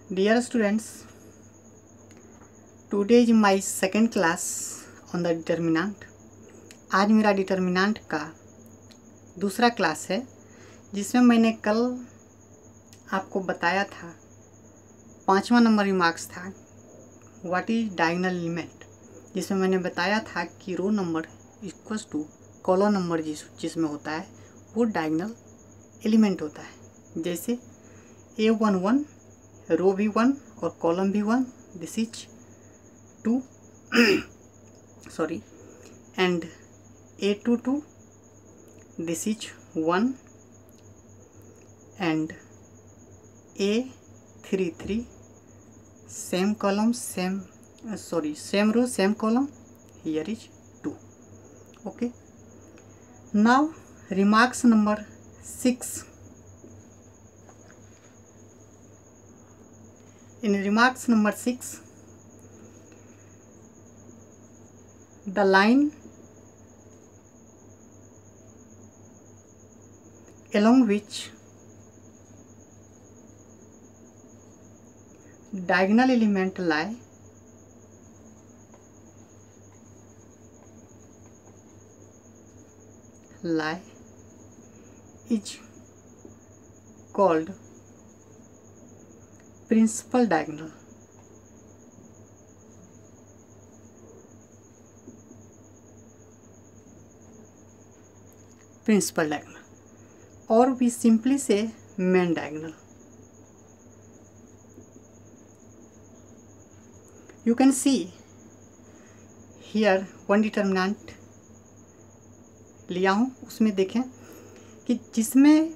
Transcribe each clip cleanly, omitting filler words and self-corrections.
Dear students, today is my second class on the determinant. आज मेरा determinant का दूसरा क्लास है जिसमें मैंने कल आपको बताया था 5वां नंबर रिमार्क्स था व्हाट इज डायगोनल एलिमेंट, जिसमें मैंने बताया था कि row number equals to column number जिसमें होता है वो डायगोनल एलिमेंट होता है। जैसे A11 रो भी 1 और कॉलम भी 1, this is 2 sorry, and A22 this is 1 and A33 same column same row same column, here is 2. Okay, now remarks number 6. In remarks number 6, the line along which diagonal element lie is called principal diagonal. Principal diagonal, or we simply say main diagonal. You can see here one determinant लिया हूँ, उसमें देखें कि जिसमें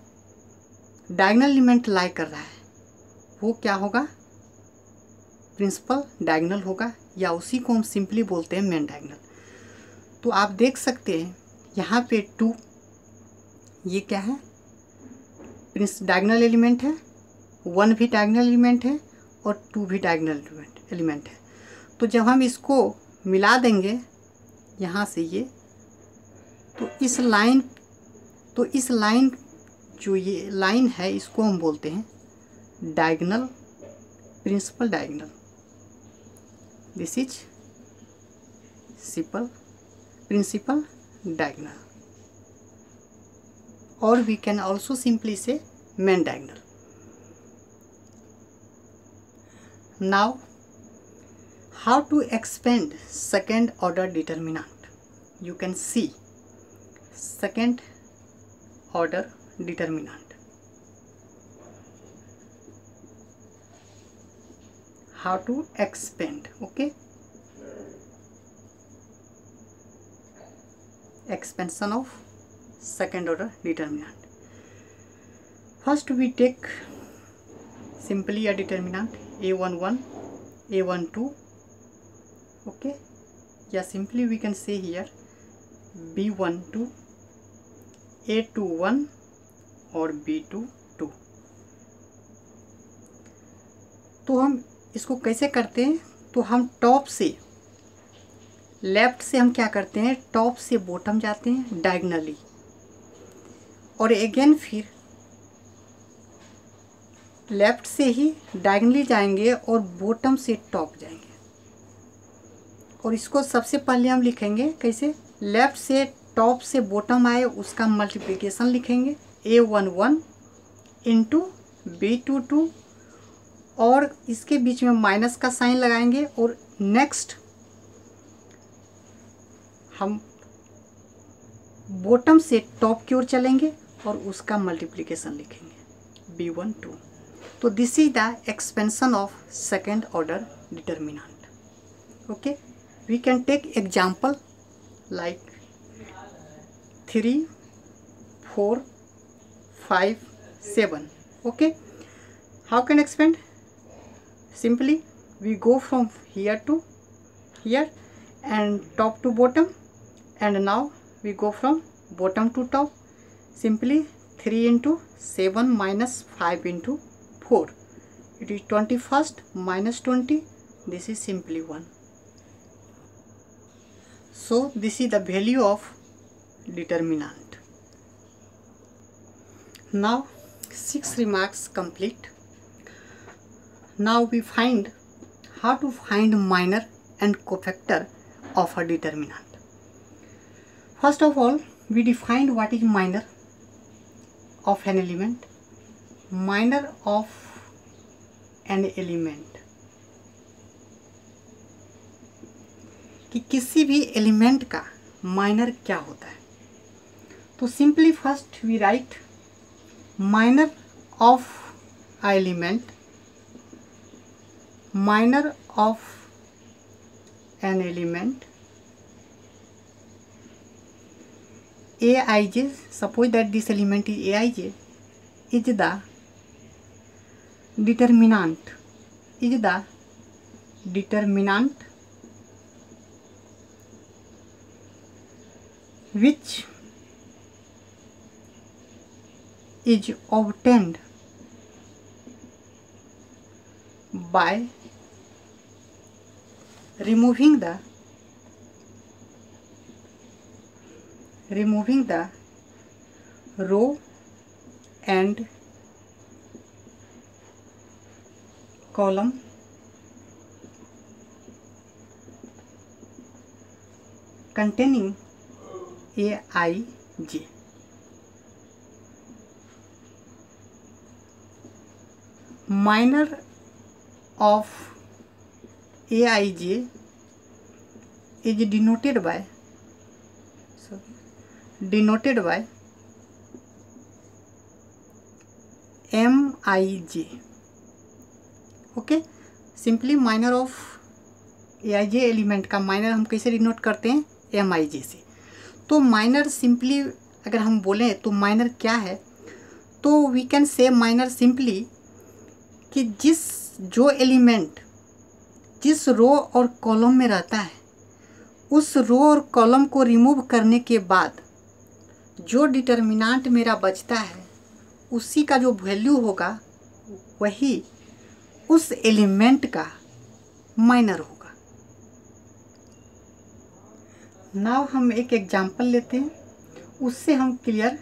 diagonal element लाई कर रहा है वो क्या होगा, प्रिंसिपल डायगोनल होगा, या उसी को हम सिंपली बोलते हैं मेन डायगोनल. तो आप देख सकते हैं यहाँ पे 2, ये क्या है, डायगोनल एलिमेंट है, 1 भी डायगोनल एलिमेंट है और 2 भी डायगोनल एलिमेंट है. तो जब हम इसको मिला देंगे यहाँ से ये, तो इस लाइन जो ये लाइन है इसको हम बोलते हैं diagonal, principal diagonal. This is principal diagonal, और we can also simply say main diagonal. Now how to expand second order determinant. You can see second order determinant. How to expand? Okay, expansion of second order determinant. First we take simply a determinant A11, A12. Okay, yeah, simply we can say here B12, A21 और B22. तो हम इसको कैसे करते हैं, तो हम top से लेफ्ट से हम क्या करते हैं, टॉप से बॉटम जाते हैं डायगोनली, और अगेन फिर लेफ्ट से ही डायगोनली जाएंगे और बॉटम से टॉप जाएंगे. और इसको सबसे पहले हम लिखेंगे कैसे, लेफ्ट से टॉप से बॉटम आए उसका मल्टीप्लिकेशन लिखेंगे A11 इंटू B22, और इसके बीच में माइनस का साइन लगाएंगे, और नेक्स्ट हम बॉटम से टॉप की ओर चलेंगे और उसका मल्टीप्लिकेशन लिखेंगे B12. तो this is the expansion of second order determinant. Okay, we can take example like 3, 4, 5, 7. Okay, how can expand? Simply we go from here to here and top to bottom, and now we go from bottom to top. Simply 3 into 7 minus 5 into 4, it is 21st minus 20, this is simply 1. So this is the value of determinant. Now 6 remarks complete. Now we find how to find minor and cofactor of a determinant. First of all, we defined what is minor of an element. Minor of an element कि किसी भी element का minor क्या होता है. तो simply first we write minor of a element, minor of an element Aij. Suppose that this element is Aij, is the determinant, which is obtained by removing the row and column containing Aij. Minor of Aij is denoted by Mij. Okay, simply minor of Aij element का minor हम कैसे denote करते हैं? Mij से. तो minor simply अगर हम बोलें तो माइनर क्या है, तो we can say minor simply कि जो एलिमेंट जिस रो और कॉलम में रहता है, उस रो और कॉलम को रिमूव करने के बाद जो डिटर्मिनेंट मेरा बचता है, उसी का जो वैल्यू होगा वही उस एलिमेंट का माइनर होगा. नाउ हम एक एग्जांपल लेते हैं, उससे हम क्लियर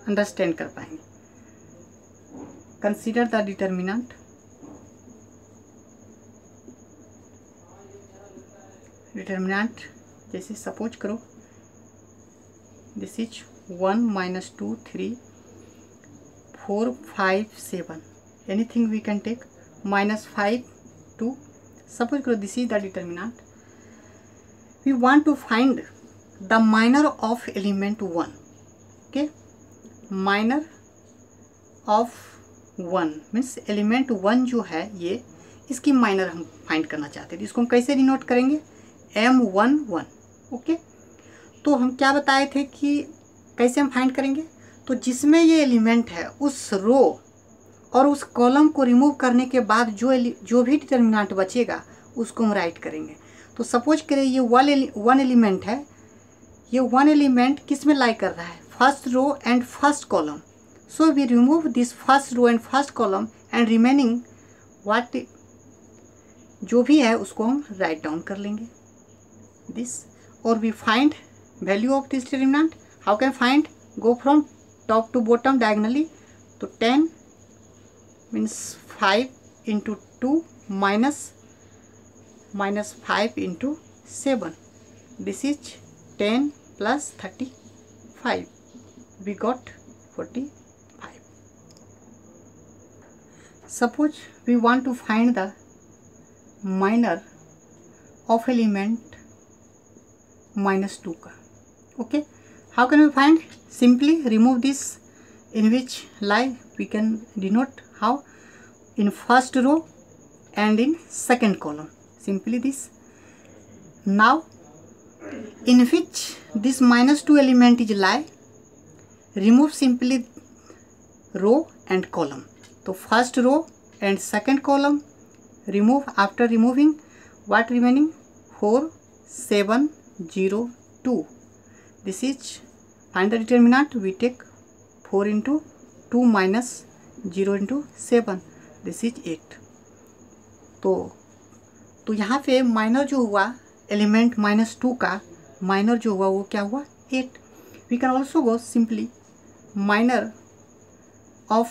अंडरस्टैंड कर पाएंगे. Consider the determinant. जैसे सपोज करो this is 1 - 2 3 4 5 7, anything we can take, -5 2. Suppose करो this is the determinant. We want to find the minor of element 1. Okay, minor of 1 means element 1 जो है ये, इसकी माइनर हम फाइंड करना चाहते हैं. इसको हम कैसे डिनोट करेंगे? M11. ओके, तो हम क्या बताए थे कि कैसे हम फाइंड करेंगे? तो जिसमें ये एलिमेंट है उस रो और उस कॉलम को रिमूव करने के बाद जो भी डिटर्मिनेंट बचेगा उसको हम राइट करेंगे. तो सपोज करें ये वन एलिमेंट है, ये वन एलिमेंट किस में लाई कर रहा है? First row and first column. So we remove this first row and first column and remaining what जो भी है उसको हम राइट डाउन कर लेंगे दिस, और we find value of this determinant. How can find? Go from top to bottom diagonally. तो 10 means 5 × 2 -5 × 7. This is 10 + 35. We got 45. Suppose we want to find the minor of element -2 का. Okay, how can we find? Simply remove this in which lie. We can denote how? In first row and in second column. Simply this. Now in which this -2 element is lie, remove simply row and column. So first row and second column remove. After removing, what remaining? 4 7 0 2. This is find the determinant. We take 4 × 2 - 0 × 7. This is 8. तो यहाँ पे minor जो हुआ element -2 का minor जो हुआ वो क्या हुआ? 8. We can also go simply minor of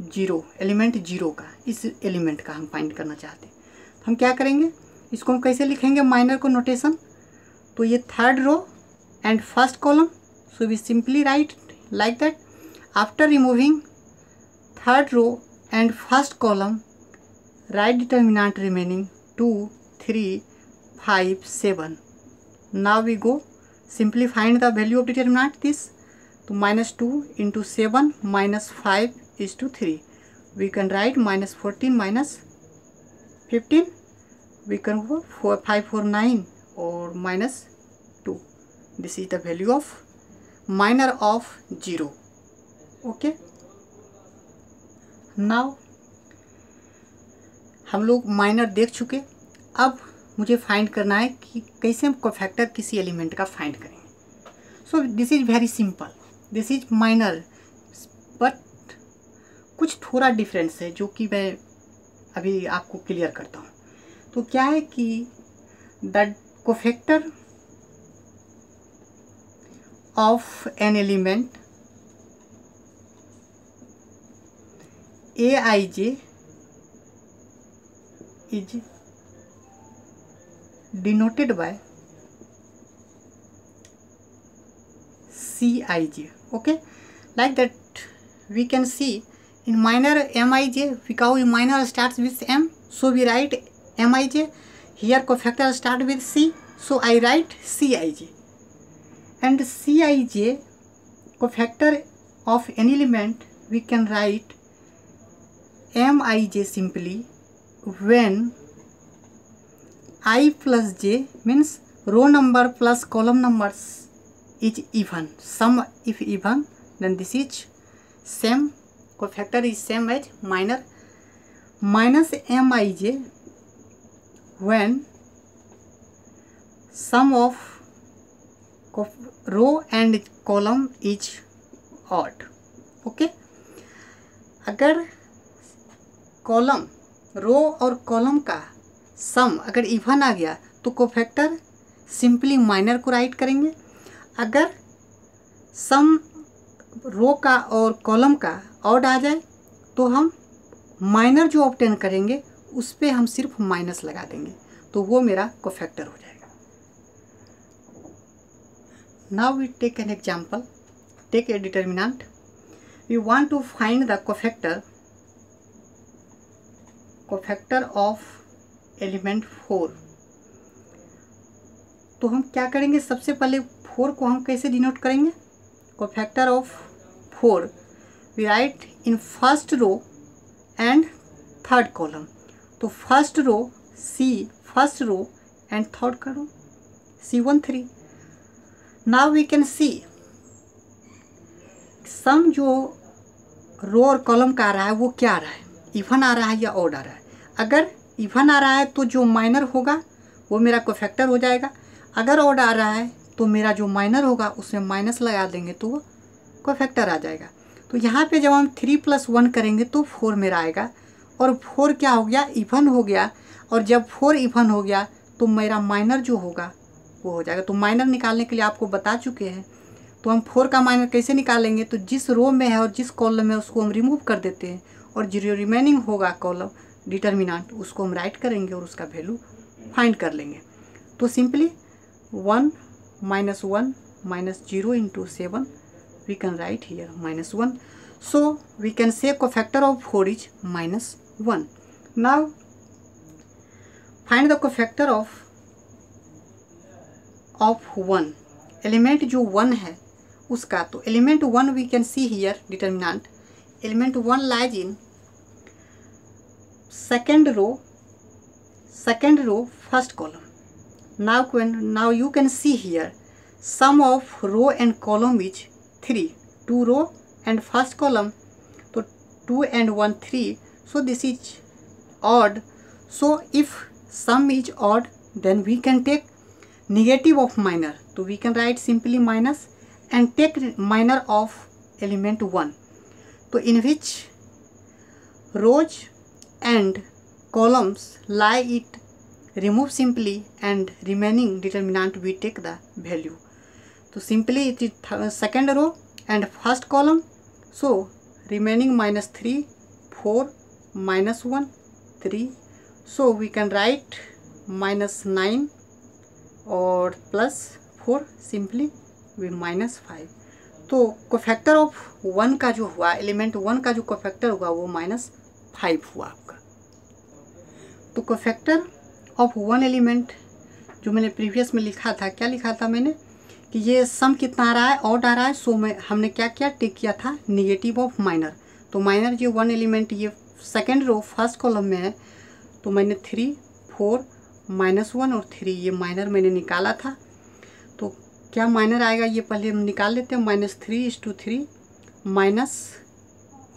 zero, element zero का, इस एलिमेंट का हम फाइंड करना चाहते हैं। तो हम क्या करेंगे, इसको हम कैसे लिखेंगे माइनर को नोटेशन, तो ये third row and first column, so we simply write like that, after removing third row and first column write determinant remaining 2 3 5 7. Now we go simply find the value of determinant this, तो -2 into 7 minus 5 is to 3. We can write -14 minus 15. We can go 5 4 9 or -2. This is the value of minor of 0. Okay. Now हम लोग minor देख चुके, अब मुझे find करना है कि कैसे हम कोफैक्टर किसी एलिमेंट का फाइंड करेंगे। So this is very simple, this is minor, but कुछ थोड़ा डिफरेंस है जो कि मैं अभी आपको क्लियर करता हूँ। तो क्या है कि the cofactor of an element Aij is denoted by Cij. Okay, like that we can see in minor Mij, because minor starts with M, so we write Mij. Here cofactor start with C, so I write Cij. And Cij cofactor of any element we can write Mij simply when I plus j means row number plus column numbers is even. Sum if even, then this is same, cofactor is same as minor, minus Mij when sum of row and column is odd. Okay, अगर column, रो और column का सम अगर even आ गया तो cofactor simply minor को right करेंगे। अगर सम रो का और कॉलम का ऑड आ जाए तो हम माइनर जो ऑब्टेन करेंगे उस पे हम सिर्फ माइनस लगा देंगे, तो वो मेरा कोफैक्टर हो जाएगा। Now we take an example, take a determinant, we want to find the cofactor of element 4। तो हम क्या करेंगे, सबसे पहले 4 को हम कैसे डिनोट करेंगे, cofactor of 4 we write in first row and third column. तो first row C, first row and third column C1 3। Now we can see some जो रो और कॉलम का आ रहा है वो क्या आ रहा है, इवन आ रहा है या ऑड आ रहा है। अगर इवन आ रहा है तो जो माइनर होगा वो मेरा कोफैक्टर हो जाएगा, अगर ऑड आ रहा है तो मेरा जो माइनर होगा उसमें माइनस लगा देंगे तो वो कोफैक्टर आ जाएगा। तो यहाँ पे जब हम 3 + 1 करेंगे तो 4 मेरा आएगा, और 4 क्या हो गया, इवन हो गया, और जब 4 इवन हो गया तो मेरा माइनर जो होगा वो हो जाएगा। तो माइनर निकालने के लिए आपको बता चुके हैं, तो हम 4 का माइनर कैसे निकालेंगे, तो जिस रो में है और जिस कॉलम में उसको हम रिमूव कर देते हैं, और जो रिमेनिंग होगा कॉलम डिटर्मिनेंट उसको हम राइट करेंगे और उसका वैल्यू फाइंड कर लेंगे। तो simply 1 - 1 - 0 into 7 we can write here -1. So we can say cofactor of 4 is -1. Now find the cofactor of 1, element जो 1 है उसका। तो element 1 we can see here determinant, element 1 lies in second row first column. Now you can see here sum of row and column is 3, 2 row and first column, so 2 and 1 3, so this is odd. So if sum is odd then we can take negative of minor, so we can write simply minus and take minor of element 1. So in which rows and columns lie it remove simply and remaining determinant we take the value. So simply it is second row and first column, so remaining -3 4 minus 1 3, so we can write minus 9 और plus 4 simply we minus 5। तो cofactor of 1 का जो हुआ, element 1 का जो cofactor हुआ वो -5 हुआ आपका। तो कोफैक्टर ऑफ 1 एलिमेंट जो मैंने प्रीवियस में लिखा था, क्या लिखा था मैंने कि ये सम कितना आ रहा है, ऑड आ रहा है, सो हमने क्या किया, टिक किया था निगेटिव ऑफ माइनर। तो माइनर जो 1 एलिमेंट ये सेकेंड रो फर्स्ट कॉलम में है, तो मैंने 3 4 -1 और 3 ये माइनर मैंने निकाला था। तो क्या माइनर आएगा ये पहले हम निकाल लेते हैं, -3:3 माइनस,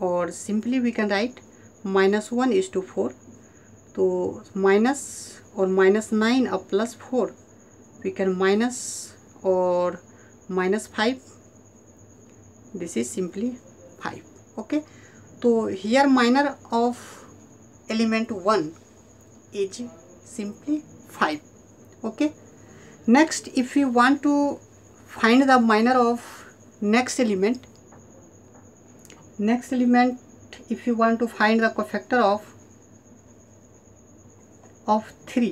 और सिंपली वी कैन राइट -1:4। तो माइनस और -9 अब +4, वी कैन माइनस और -5, दिस इज सिंपली 5। ओके, तो here minor of element 1 is simply 5. Okay, next if you want to find the minor of next element, if you want to find the cofactor of 3,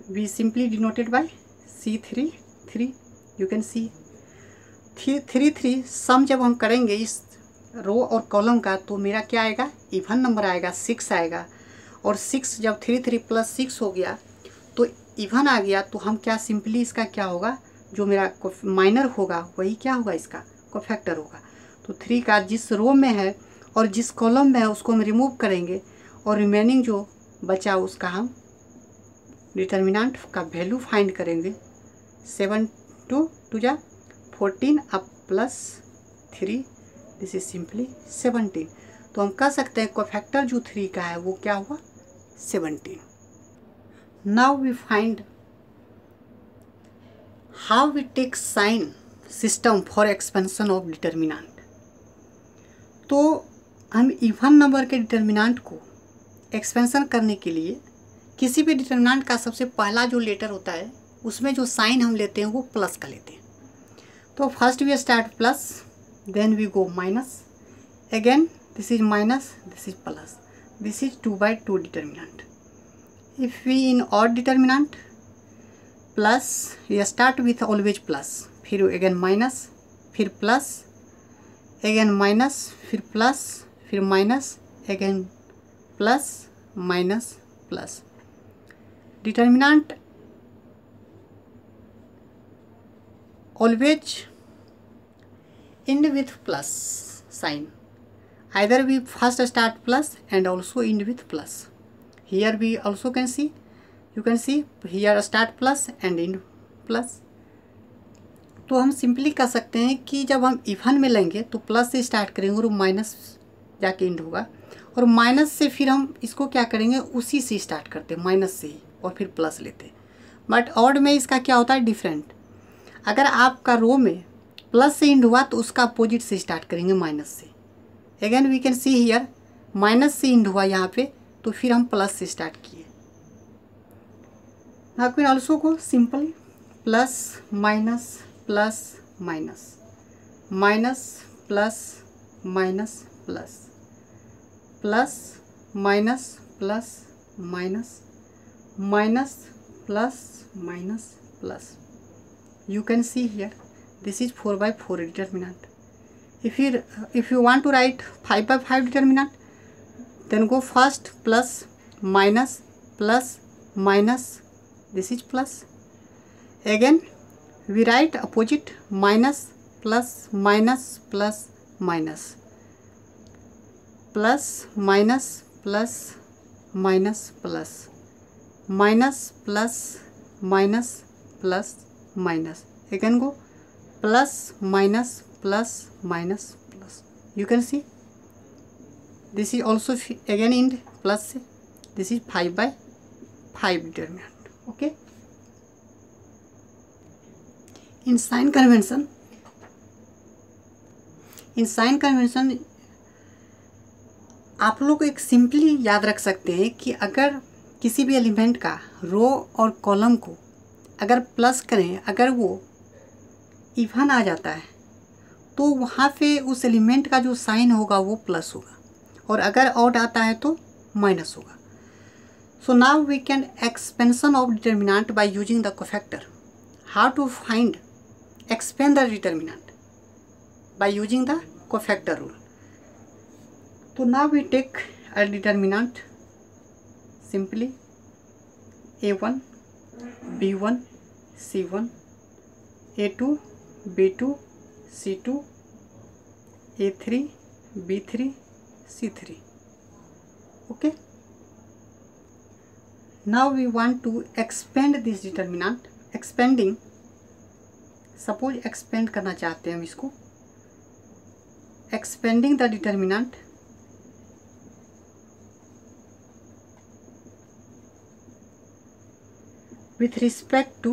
we simply denoted by C3 3। you can see 3 सम जब हम करेंगे इस रो और column का, तो मेरा क्या आएगा, इवन नंबर आएगा, 6 आएगा। और 6 जब 3 + 6 हो गया तो इवन आ गया, तो हम क्या सिंपली इसका क्या होगा, जो मेरा माइनर होगा वही क्या होगा, इसका कोफैक्टर होगा। तो 3 का जिस रो में है और जिस कॉलम में है उसको हम रिमूव करेंगे, और रिमेनिंग जो बचा उसका हम डिटर्मिनेंट का वैल्यू फाइंड करेंगे। 7 2 2 14 अब +3, दिस इज सिंपली 17। तो हम कह सकते हैं कोफैक्टर जो 3 का है वो क्या हुआ, 17। Now we find how we take sign system for expansion of determinant. तो हम इवन नंबर के डिटर्मिनेंट को एक्सपेंशन करने के लिए किसी भी डिटर्मिनेंट का सबसे पहला जो लेटर होता है उसमें जो साइन हम लेते हैं वो प्लस का लेते हैं। तो first we start plus, then we go minus, again this is minus, this is plus, this is 2/2 determinant. If we in odd determinant, plus we start with always plus, फिर again minus, फिर plus, again minus, फिर plus, फिर minus, again plus, minus, plus. Determinant always end with plus sign. Either we first start plus and also end with plus. Here we also can see, you can see here start plus and end plus. तो हम simply कह सकते हैं कि जब हम even में लेंगे तो प्लस से स्टार्ट करेंगे और माइनस जाके एंड होगा, और माइनस से फिर हम इसको क्या करेंगे, उसी से स्टार्ट करते हैं माइनस से ही और फिर प्लस लेते हैं। बट ऑड में इसका क्या होता है, डिफरेंट। अगर आपका रो में प्लस से एंड हुआ तो उसका अपोजिट से स्टार्ट करेंगे, माइनस से। Again we can see here minus से एंड हुआ यहाँ पे, तो फिर हम प्लस से स्टार्ट किए। नाउ कैन ऑल्सो को simple plus minus plus minus, minus plus minus plus, plus minus plus minus, minus plus minus plus. You can see here this is 4/4 determinant. If you want to write 5/5 determinant, then go first plus minus plus minus, this is plus. Again we write opposite, minus plus minus plus minus, plus minus plus minus plus, minus plus minus plus minus. Again go plus minus plus minus plus. You can see this is also again end plus. This is 5/5 determinant. Okay. In sign convention, आप लोग एक simply याद रख सकते हैं कि अगर किसी भी एलिमेंट का रो और कॉलम को अगर प्लस करें, अगर वो इवन आ जाता है तो वहाँ पे उस एलिमेंट का जो साइन होगा वो प्लस होगा। और अगर ऑड आता है तो माइनस होगा। So now we can expansion of determinant by using the cofactor. How to find expand the determinant by using the cofactor rule. तो now we take a determinant simply a1 b1 c1 a2 b2 c2 a3 b3 c3. Okay, now we want to expand this determinant. Expanding, suppose expand करना चाहते हैं हम इसको, expanding the determinant with respect to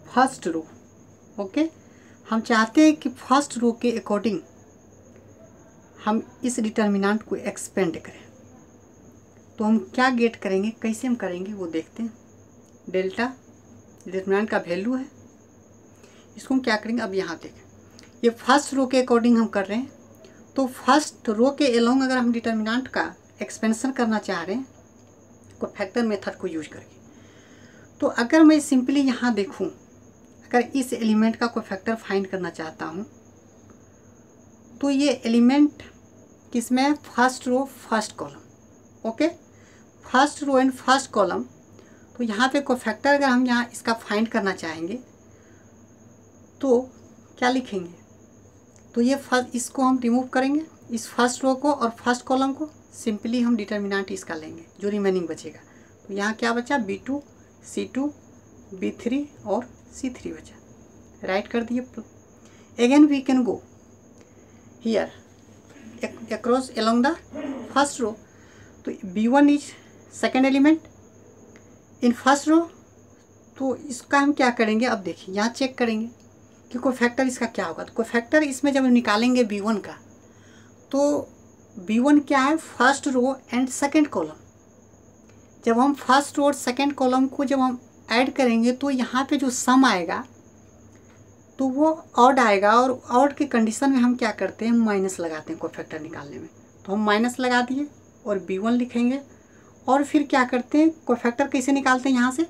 first row. Okay, हम चाहते हैं कि first रो के अकॉर्डिंग हम इस डिटर्मिनेंट को एक्सपेंड करें। तो हम क्या गेट करेंगे, कैसे हम करेंगे वो देखते हैं। डेल्टा डिटर्मिनेंट का वैल्यू है, इसको हम क्या करेंगे, अब यहाँ देखें, ये फर्स्ट रो के अकॉर्डिंग हम कर रहे हैं। तो फर्स्ट रो के अलोंग अगर हम डिटर्मिनेंट का एक्सपेंशन करना चाह रहे हैं कोफैक्टर मेथड को यूज करके, तो अगर मैं सिंपली यहाँ देखूँ, अगर इस एलिमेंट का कोफैक्टर फाइंड करना चाहता हूँ, तो ये एलिमेंट किसमें है, first row first column. Okay, first row and first column. तो यहाँ पे कोफैक्टर अगर हम यहाँ इसका फाइंड करना चाहेंगे तो क्या लिखेंगे, तो ये फर्स्ट, इसको हम रिमूव करेंगे, इस फर्स्ट रो को और फर्स्ट कॉलम को, सिंपली हम डिटर्मिनेंट इसका लेंगे, जो रिमेनिंग बचेगा। तो यहाँ क्या बचा, B2 C2 B3 और C3 बचा, राइट कर दिए। Again we can go here across along the first row. तो B1 is second element in first row. तो इसका हम क्या करेंगे, अब देखिए यहाँ चेक करेंगे कि कोफैक्टर इसका क्या होगा। तो कोफैक्टर इसमें जब निकालेंगे B1 का, तो B1 क्या है, first row and second column. जब हम फर्स्ट रो और सेकेंड कॉलम को जब हम ऐड करेंगे तो यहाँ पे जो सम आएगा तो वो ऑड आएगा, और ऑड के कंडीशन में हम क्या करते हैं, माइनस लगाते हैं कोफैक्टर निकालने में। तो हम माइनस लगा दिए और B1 लिखेंगे, और फिर क्या करते हैं, कोफैक्टर कैसे निकालते हैं, यहाँ से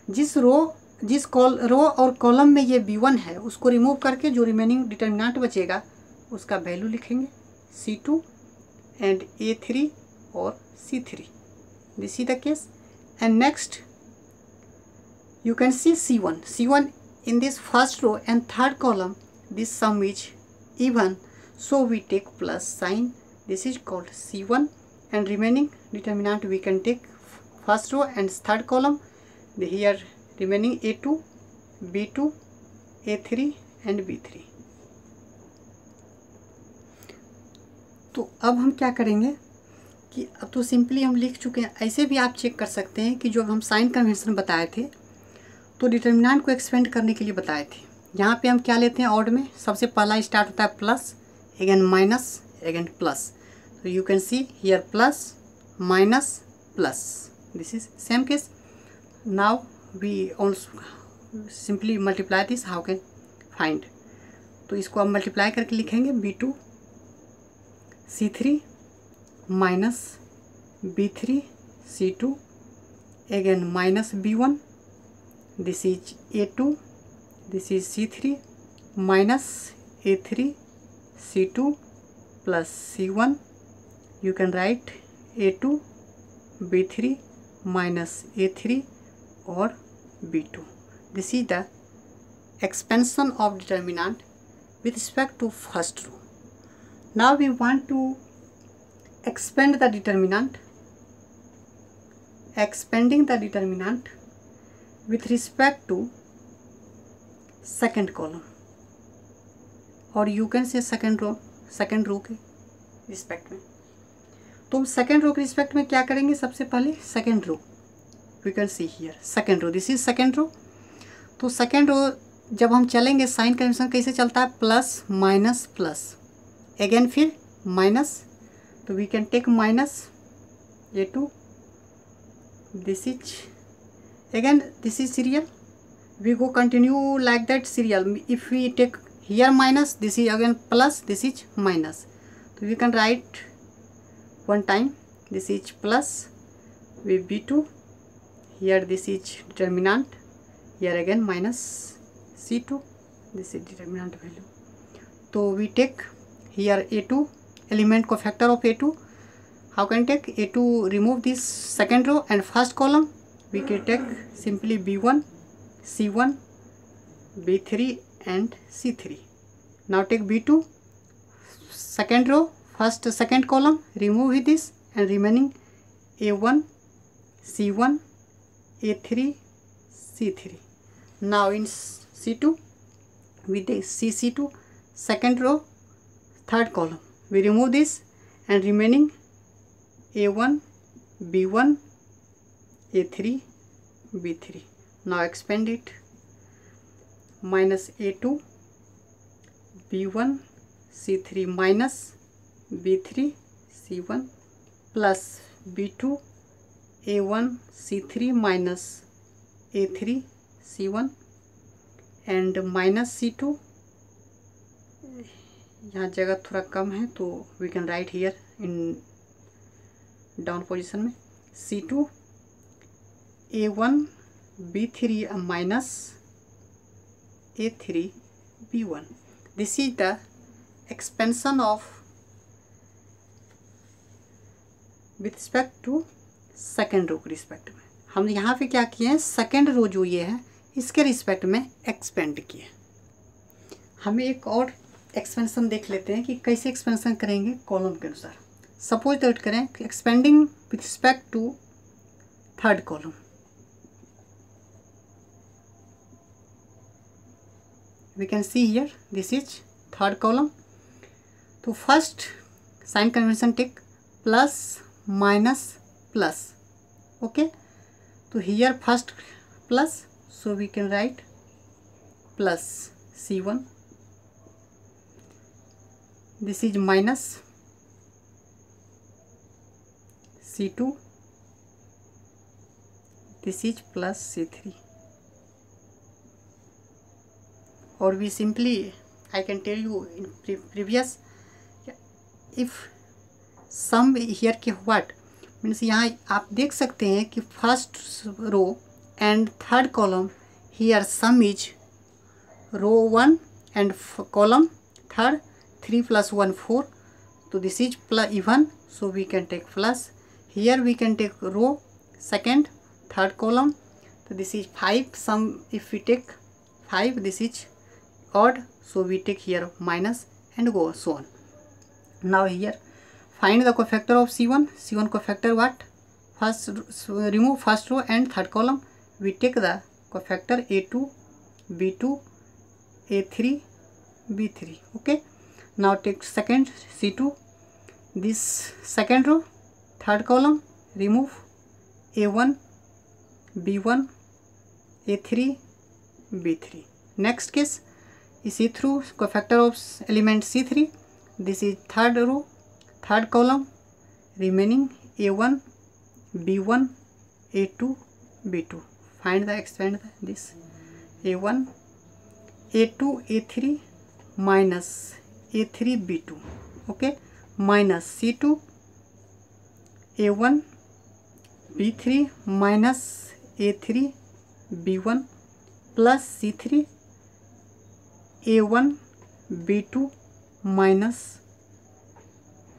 जिस रो और कॉलम में ये B1 है उसको रिमूव करके जो रिमेनिंग डिटर्मिनेंट बचेगा उसका वैल्यू लिखेंगे, C2 and A3 or C3. This is the case. And next you can see C1 in this first row and third column, this sum is even, so we take plus sign, this is called C1, and remaining determinant we can take first row and third column, here remaining A2 B2 A3 and B3. तो अब हम क्या करेंगे कि अब तो simply हम लिख चुके हैं। ऐसे भी आप चेक कर सकते हैं कि जो हम साइन कन्वेंशन बताए थे, तो डिटर्मिनेंट को एक्सपेंड करने के लिए बताए थे। यहाँ पे हम क्या लेते हैं, ऑड में सबसे पहला स्टार्ट होता है plus, again minus, again plus. तो you can see here plus minus plus, this is same case. Now we also simply multiply this, how can find. तो इसको हम मल्टीप्लाई करके लिखेंगे, B2 C3 minus B3 C2 again minus B1, this is A2, this is C3 minus A3 C2 plus C1, you can write A2 B3 minus A3 or B2. This is the expansion of determinant with respect to first row. Now we want to expand the determinant, expanding the determinant with respect to second column, or you can say second row के respect में। तो हम second row के respect में क्या करेंगे, सबसे पहले second row, we can see here second row, this is second row. तो सेकेंड रो जब हम चलेंगे, साइन कन्वेंशन कैसे चलता है, प्लस माइनस प्लस, अगेन फिर माइनस, तो we can take minus A2, this is again, this is serial, we go continue like that serial. If we take here minus, this is again plus, this is minus. So we can write one time, this is plus with B2, here this is determinant, here again minus C2, this is determinant value. So we take here A2 element cofactor of A2. How can take A2? Remove this second row and first column. We can take simply B1, C1, B3 and C3. Now take B2 second row, first second column, remove this and remaining A1, C1, A3, C3. Now in C2 we take CC2 second row, third column, we remove this and remaining A1, B1, A3, B3. Now expand it, minus A2, B1, C3 minus B3, C1 plus B2, A1, C3 minus A3, C1 and minus C2. यहाँ जगह थोड़ा कम है तो we can write here in down position में C2, A1, B3 minus A3, B1. This is the expansion of with respect to second row के respect में. हम यहाँ पे क्या किए हैं, सेकेंड रो जो ये है इसके रिस्पेक्ट में एक्सपेंड किए. हमें एक और एक्सपेंशन देख लेते हैं कि कैसे एक्सपेंशन करेंगे कॉलम के अनुसार. सपोज दैट करें expanding with respect to third column. We can see here this is third column. तो first sign convention take plus minus plus. Okay, तो here first plus, so we can write plus C1. This is minus C2. This is plus C3. Or we simply, I can tell you in previous, if sum here के what means, यहाँ आप देख सकते हैं कि first row and third column here sum is row 1 and column third 3 plus 1 4. So this is plus even, so we can take plus. Here we can take row second third column, so this is 5. Sum if we take 5, this is odd, so we take here minus and go so on. Now here find the cofactor of C1. C1 cofactor what? First remove first row and third column. We take the cofactor A2, B2, A3, B3. Okay. Now take second C2, this second row, third column, remove A1, B1, A3, B3. Next case is C through cofactor of element C3. This is third row, third column, remaining A1, B1, A2, B2. Find the expand this A1, A2, A3 minus A3, B2. Okay, minus C2, A1, B3 minus A3, B1 plus C3, A1, B2 minus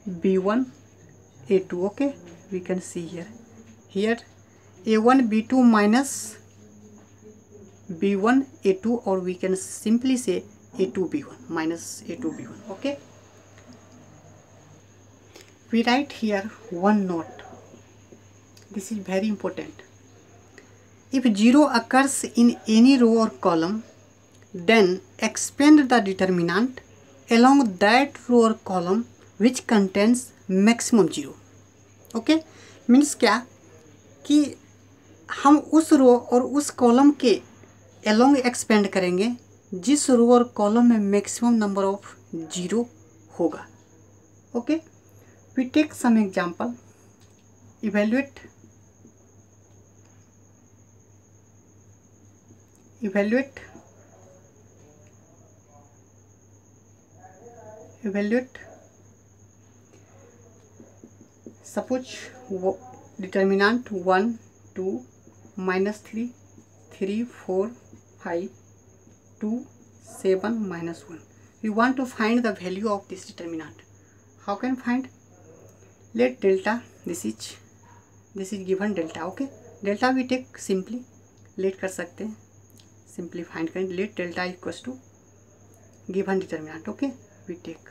B1, A2. Okay, we can see here A1, B2 minus B1, A2, or we can simply say A2, B1 minus A2, B1. Okay, we write here one note. This is very important. If 0 occurs in any row or column, then expand the determinant along that row or column which contains maximum 0. Okay, means क्या कि हम उस रो और उस column के along expand करेंगे जिस रो और कॉलम में मैक्सिमम नंबर ऑफ 0 होगा. Okay, we take some example. Evaluate evaluate. Suppose determinant 1 2 -3 3 4 5 2 7 -1. We want to find the value of this determinant. How can find? Let delta, this is given delta. Okay, delta we take simply, let कर सकते हैं, simply find करें. Let delta equals to given determinant. Okay, we take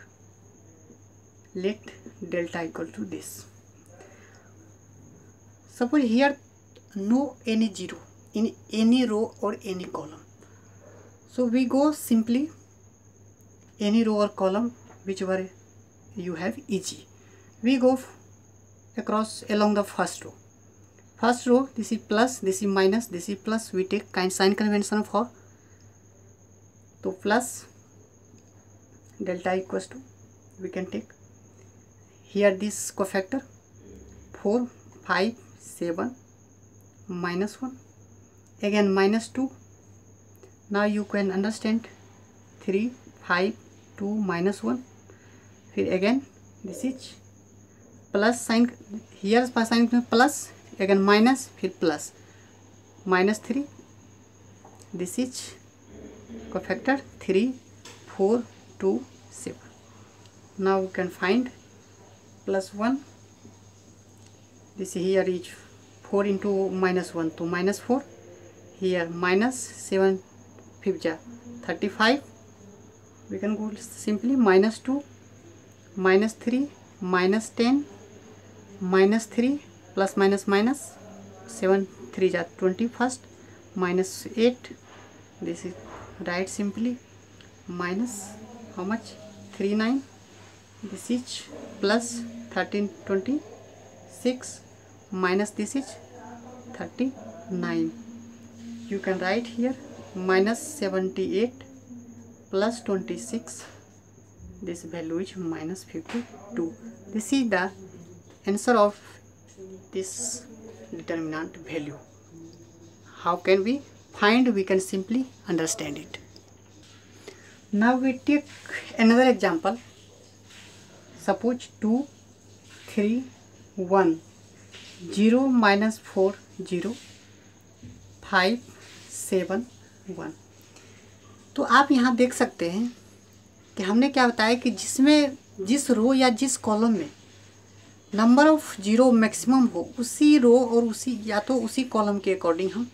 let delta equal to this. Suppose here no any zero in any row or any column, so we go simply any row or column whichever you have easy. We go across along the first row. First row, this is plus, this is minus, this is plus. We take sign convention for, so plus delta equals to, we can take here this cofactor 4 5 7 -1, again -2. Now you can understand 3 5 2 -1. फिर again this is plus sign, here sign plus, again minus, फिर plus -3. This is cofactor 3 4 2 7. Now we can find +1. This here is 4 into -1 to -4. Here -7 5 35. We can go simply -2 -3 -10 -3 plus minus minus 7 3 21st -8. This is right simply minus how much 3 9. This is plus 13 26 minus this is 39. You can write here minus 78 plus 26. This value is minus 52. This is the answer of this determinant value. How can we find? We can simply understand it. Now we take another example. Suppose 2 3 1 0 -4 0 5 7 1. तो आप यहाँ देख सकते हैं कि हमने क्या बताया कि जिसमें जिस रो या जिस कॉलम में नंबर ऑफ जीरो मैक्सिमम हो, उसी रो और उसी या तो उसी कॉलम के अकॉर्डिंग हम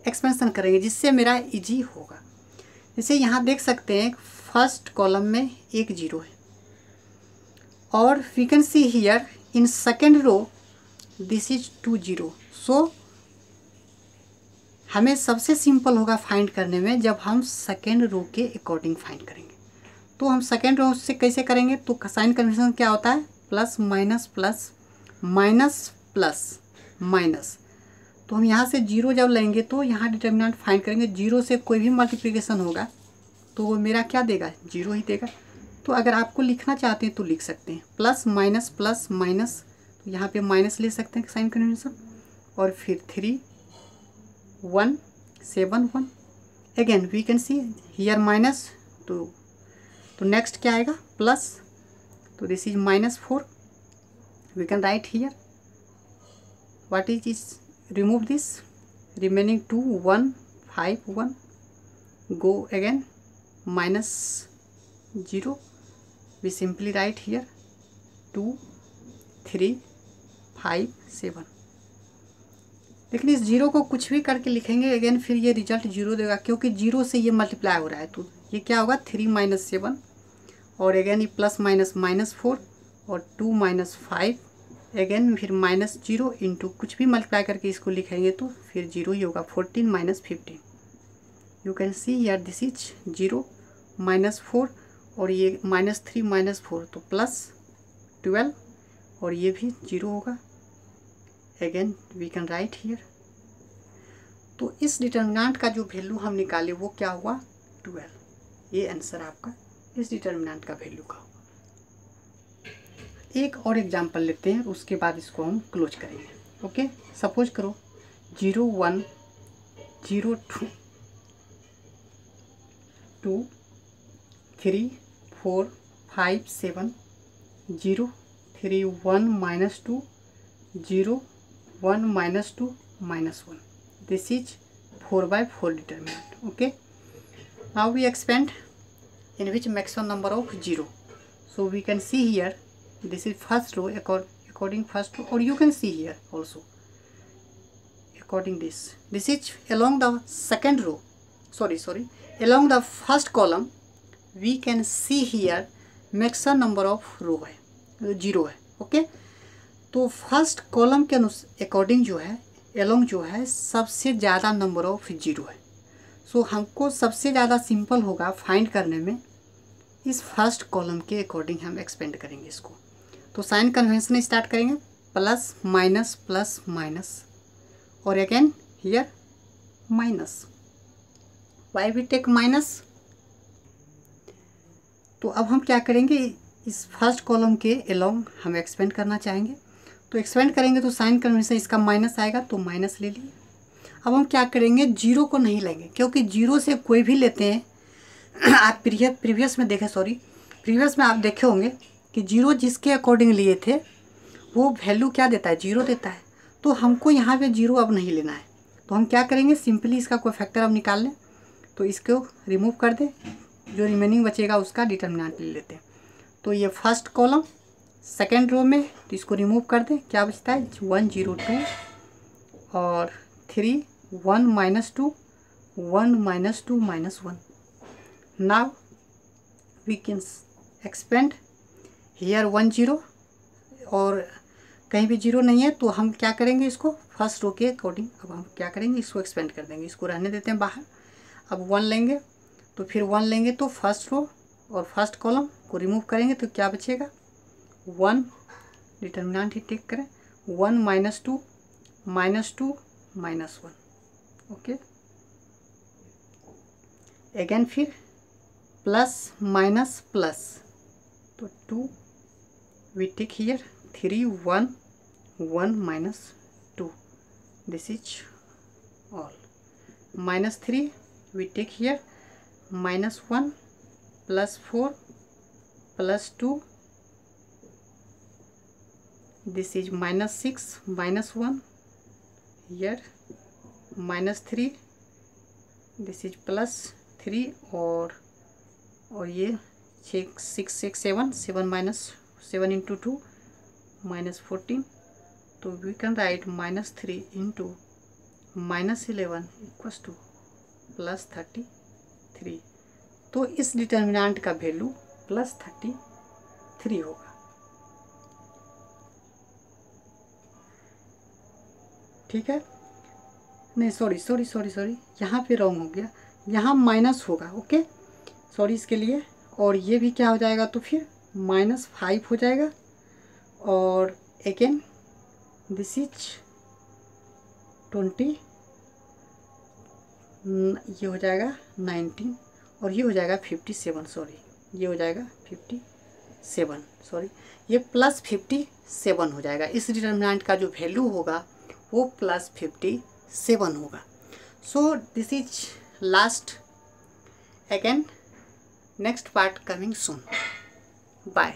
एक्सपेंशन करेंगे, जिससे मेरा इजी होगा. जैसे यहाँ देख सकते हैं फर्स्ट कॉलम में एक जीरो है, और we can see here in second row this is 2 0. So हमें सबसे सिंपल होगा फाइंड करने में जब हम सेकेंड रो के अकॉर्डिंग फाइंड करेंगे. तो हम सेकेंड रो से कैसे करेंगे? तो साइन कन्वेंशन क्या होता है? Plus minus plus minus plus minus. तो हम यहाँ से जीरो जब लेंगे तो यहाँ डिटर्मिनेंट फाइंड करेंगे. जीरो से कोई भी मल्टीप्लिकेशन होगा तो वो मेरा क्या देगा? जीरो ही देगा. तो अगर आपको लिखना चाहते हैं तो लिख सकते हैं प्लस माइनस. तो यहाँ पे माइनस ले सकते हैं साइन कन्वेंशन, और फिर 3 1 7 1. Again we can see here minus, तो नेक्स्ट क्या आएगा? प्लस. तो this is -4. We can write here what is remove this remaining 2 1 5 1. Go again -0. We simply write here 2 3 5 7. लेकिन इस जीरो को कुछ भी करके लिखेंगे अगेन फिर ये रिजल्ट जीरो देगा, क्योंकि जीरो से ये मल्टीप्लाई हो रहा है. तो ये क्या होगा? 3 - 7, और अगेन ये प्लस माइनस -4 और 2 - 5. अगेन फिर -0 इंटू कुछ भी मल्टीप्लाई करके इसको लिखेंगे तो फिर जीरो ही होगा. 14 - 15. You can see here this is 0 -4, और ये -3 - 4 तो प्लस 12, और ये भी जीरो होगा. Again we can write here. तो इस डिटर्मिनेंट का जो वैल्यू हम निकाले वो क्या हुआ? 12. ये आंसर आपका इस डिटर्मिनेंट का वैल्यू का होगा. एक और एग्जांपल लेते हैं, उसके बाद इसको हम क्लोज करेंगे. ओके, सपोज करो 0 1 0 2 2 3 4 5 7 0 3 1 minus 2 0 1 minus 2 minus 1. This is 4 by 4 determinant. Okay. Now we expand in which maximum number of 0. So we can see here this is first row according first row, or you can see here also according this is along the second row, sorry along the first column we can see here maximum number of row है 0 है. Okay तो first column के according जो है along जो है सबसे ज़्यादा नंबर ऑफ 0 है. सो हमको सबसे ज़्यादा सिंपल होगा फाइंड करने में इस फर्स्ट कॉलम के अकॉर्डिंग हम एक्सपेंड करेंगे इसको. तो साइन कन्वेंशन स्टार्ट करेंगे प्लस माइनस और again here minus. Why we take minus. तो अब हम क्या करेंगे इस फर्स्ट कॉलम के अलोंग हम एक्सपेंड करना चाहेंगे. तो एक्सपेंड करेंगे तो साइन कन्वेंशन इसका माइनस आएगा तो माइनस ले लिए. अब हम क्या करेंगे 0 को नहीं लेंगे क्योंकि 0 से कोई भी लेते हैं. आप प्रीवियस में आप देखे होंगे कि 0 जिसके अकॉर्डिंग लिए थे वो वैल्यू क्या देता है 0 देता है. तो हमको यहाँ पे 0 अब नहीं लेना है. तो हम क्या करेंगे सिंपली इसका कोई फैक्टर अब निकाल लें. तो इसको रिमूव कर दें, जो रिमेनिंग बचेगा उसका डिटर्मिनेंट ले लेते हैं. तो ये फर्स्ट कॉलम सेकेंड रो में तो इसको रिमूव कर दें. क्या बचता है 1 0 2 और 3 1 minus 2 1 minus 2 minus 1. Now we can expand here 1 0 और कहीं भी 0 नहीं है तो हम क्या करेंगे इसको फर्स्ट रो के अकॉर्डिंग अब हम क्या करेंगे इसको एक्सपेंड कर देंगे. इसको रहने देते हैं बाहर. अब 1 लेंगे तो फिर 1 लेंगे तो फर्स्ट रो और फर्स्ट कॉलम को रिमूव करेंगे तो क्या बचेगा 1. डिटर्मिनेंट ही टेक करें 1 minus 2 minus 1. ओके अगेन फिर प्लस माइनस प्लस तो 2 we take here 3 1 1 minus 2. This is all. minus 3 we take here minus 1 plus 4 plus 2. This is minus 6 minus 1 here minus 3. This is plus 3 और ये 6 6 7 minus 7 into 2 minus 14. तो we can write minus 3 into minus 11 equals to plus 33. तो इस determinant का value plus 33 होगा. ठीक है. नहीं सॉरी यहाँ पे रॉन्ग हो गया. यहाँ माइनस होगा. ओके सॉरी इसके लिए. और ये भी क्या हो जाएगा तो फिर -5 हो जाएगा. और अगेन दिस इज 20 ये हो जाएगा 19 और ये हो जाएगा 57. सॉरी ये हो जाएगा 57. सॉरी ये प्लस 57 हो जाएगा. इस डिटर्मिनेंट का जो वैल्यू होगा वो प्लस 57 होगा. So this is last. Again next part coming soon. Bye.